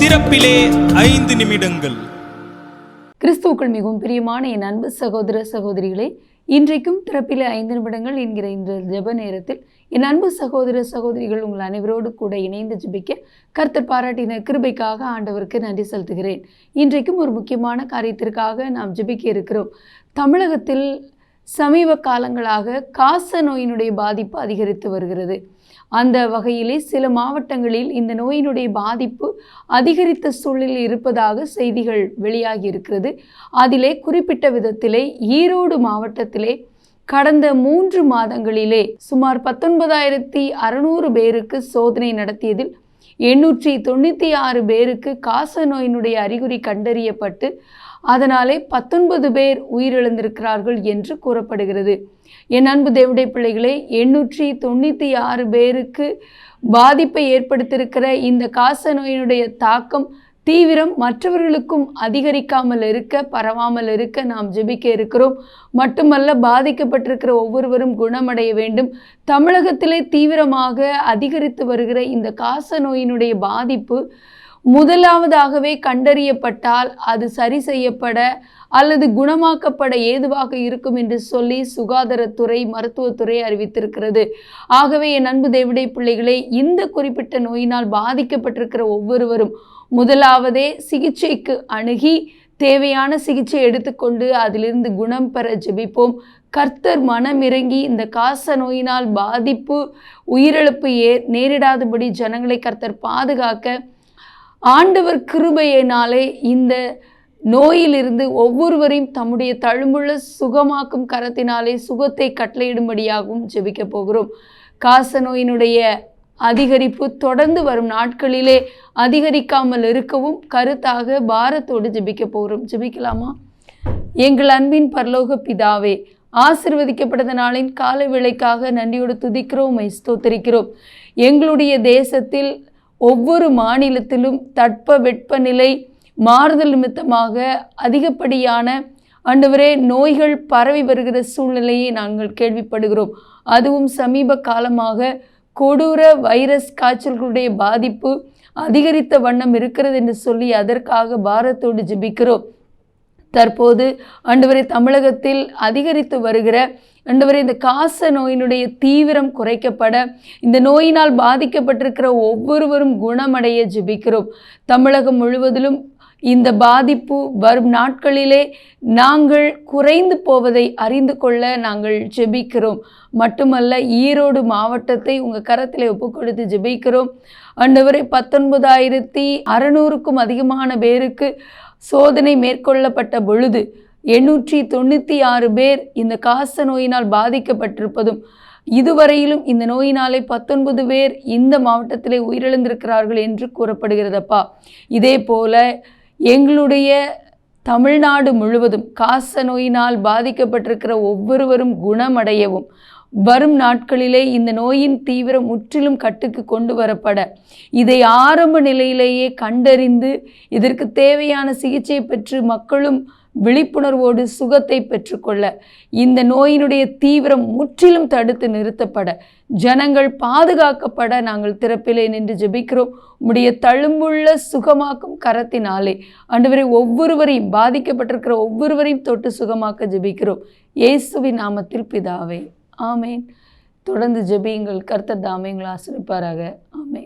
திறப்பிலே 5 நிமிடங்கள். கிறிஸ்துவுக்குள் மிகவும் பிரியமான என் அன்பு சகோதர சகோதரிகளே, இன்றைக்கும் திறப்பிலே 5 நிமிடங்கள் என்கிற இந்த ஜெப நேரத்தில் என் அன்பு சகோதர சகோதரிகள் உங்கள் அனைவரோடு கூட இணைந்து ஜெபிக்க கர்த்தர் பாராட்டின கிருபைக்காக ஆண்டவருக்கு நன்றி செலுத்துகிறேன். இன்றைக்கும் ஒரு முக்கியமான காரியத்திற்காக நாம் ஜெபிக்க இருக்கிறோம். தமிழகத்தில் சமீப காலங்களாக காச நோயினுடைய பாதிப்பு அதிகரித்து வருகிறது. அந்த வகையிலே சில மாவட்டங்களில் இந்த நோயினுடைய பாதிப்பு அதிகரித்த சூழலில் இருப்பதாக செய்திகள் வெளியாகி இருக்கிறது. அதிலே குறிப்பிட்ட விதத்திலே ஈரோடு மாவட்டத்திலே கடந்த 3 மாதங்களிலே சுமார் 19,600 பேருக்கு சோதனை நடத்தியதில் 896 பேருக்கு காச நோயினுடைய அறிகுறி கண்டறியப்பட்டு அதனாலே 19 பேர் உயிரிழந்திருக்கிறார்கள் என்று கூறப்படுகிறது. என் அன்பு தேவனுடைய பிள்ளைகளே, 896 பேருக்கு பாதிப்பை ஏற்படுத்தியிருக்கிற இந்த காச நோயினுடைய தாக்கம் தீவிரம் மற்றவர்களுக்கும் அதிகரிக்காமல் இருக்க, பரவாமல் இருக்க நாம் ஜெபிக்க இருக்கிறோம். மட்டுமல்ல, பாதிக்கப்பட்டிருக்கிற ஒவ்வொருவரும் குணமடைய வேண்டும். தமிழகத்திலே தீவிரமாக அதிகரித்து வருகிற இந்த காச நோயினுடைய பாதிப்பு முதலாவதாகவே கண்டறியப்பட்டால் அது சரி செய்யப்பட அல்லது குணமாக்கப்பட ஏதுவாக இருக்கும் என்று சொல்லி சுகாதாரத்துறை, மருத்துவத்துறை அறிவித்திருக்கிறது. ஆகவே என் அன்பு தேவனுடைய பிள்ளைகளே, இந்த குறிப்பிட்ட நோயினால் பாதிக்கப்பட்டிருக்கிற ஒவ்வொருவரும் முதலாவதே சிகிச்சைக்கு அணுகி தேவையான சிகிச்சை எடுத்துக்கொண்டு அதிலிருந்து குணம் பெற ஜெபிப்போம். கர்த்தர் மனமிறங்கி இந்த காச நோயினால் பாதிப்பு, உயிரிழப்பு நேரிடாதபடி ஜனங்களை கர்த்தர் பாதுகாக்க ஆண்டவர் கிருபையினாலே இந்த நோயிலிருந்து ஒவ்வொருவரையும் தம்முடைய தழும்புள்ள சுகமாக்கும் கரத்தினாலே சுகத்தை கட்டளையிடும்படியாகவும் ஜெபிக்க போகிறோம். காச நோயினுடைய அதிகரிப்பு தொடர்ந்து வரும் நாட்களிலே அதிகரிக்காமல் இருக்கவும் கருத்தாக பாரத்தோடு ஜெபிக்க போகிறோம். ஜெபிக்கலாமா? எங்கள் அன்பின் பரலோக பிதாவே, ஆசீர்வதிக்கப்பட்ட நாளின் காலை வேளைக்காக நன்றியோடு துதிக்கிறோம், ஸ்தோத்திரிக்கிறோம். எங்களுடைய தேசத்தில் ஒவ்வொரு மாநிலத்திலும் தட்ப வெப்பநிலை மாறுதல் நிமித்தமாக அதிகப்படியான ஆண்டவரே நோய்கள் பரவி வருகிற சூழ்நிலையை நாங்கள் கேள்விப்படுகிறோம். அதுவும் சமீப காலமாக கொடூர வைரஸ் காய்ச்சல்களுடைய பாதிப்பு அதிகரித்த வண்ணம் இருக்கிறது என்று சொல்லி அதற்காக பாரத்தோடு ஜெபிக்கிறோம். தற்போது ஆண்டவரே தமிழகத்தில் அதிகரித்து வருகிற ஆண்டவரே இந்த காச நோயினுடைய தீவிரம் குறைக்கப்பட, இந்த நோயினால் பாதிக்கப்பட்டிருக்கிற ஒவ்வொருவரும் குணமடைய ஜெபிக்கிறோம். தமிழகம் முழுவதிலும் இந்த பாதிப்பு வரும் நாட்களிலே நாங்கள் குறைந்து போவதை அறிந்து கொள்ள நாங்கள் ஜெபிக்கிறோம். மட்டுமல்ல, ஈரோடு மாவட்டத்தை உங்கள் கரத்தில் ஒப்புக்கொடுத்து ஜெபிக்கிறோம். ஆண்டவரே 19,600க்கும் அதிகமான பேருக்கு சோதனை மேற்கொள்ளப்பட்ட பொழுது 896 பேர் இந்த காச நோயினால் பாதிக்கப்பட்டிருப்பதும், இதுவரையிலும் இந்த நோயினாலே 19 பேர் இந்த மாவட்டத்திலே உயிரிழந்திருக்கிறார்கள் என்று கூறப்படுகிறதப்பா. இதே போல எங்களுடைய தமிழ்நாடு முழுவதும் காச நோயினால் பாதிக்கப்பட்டிருக்கிற ஒவ்வொருவரும் குணமடையவும், வரும் நாட்களிலே இந்த நோயின் தீவிரம் முற்றிலும் கட்டுக்கு கொண்டு வரப்பட, இதை ஆரம்ப நிலையிலேயே கண்டறிந்து இதற்கு தேவையான சிகிச்சை பெற்று மக்களும் விழிப்புணர்வோடு சுகத்தை பெற்றுக்கொள்ள, இந்த நோயினுடைய தீவிரம் முற்றிலும் தடுத்து நிறுத்தப்பட, ஜனங்கள் பாதுகாக்கப்பட நாங்கள் திறப்பிலே நின்று ஜெபிக்கிறோம். உம்முடைய தழும்புள்ள சுகமாக்கும் கரத்தினாலே ஆண்டவரே ஒவ்வொருவரையும், பாதிக்கப்பட்டிருக்கிற ஒவ்வொருவரையும் தொட்டு சுகமாக்க ஜெபிக்கிறோம். இயேசுவின் நாமத்தில் பிதாவே, ஆமேன். தொடர்ந்து ஜெபியுங்கள். கர்த்தர் தாமே உங்களை ஆசீர்வதிப்பாராக.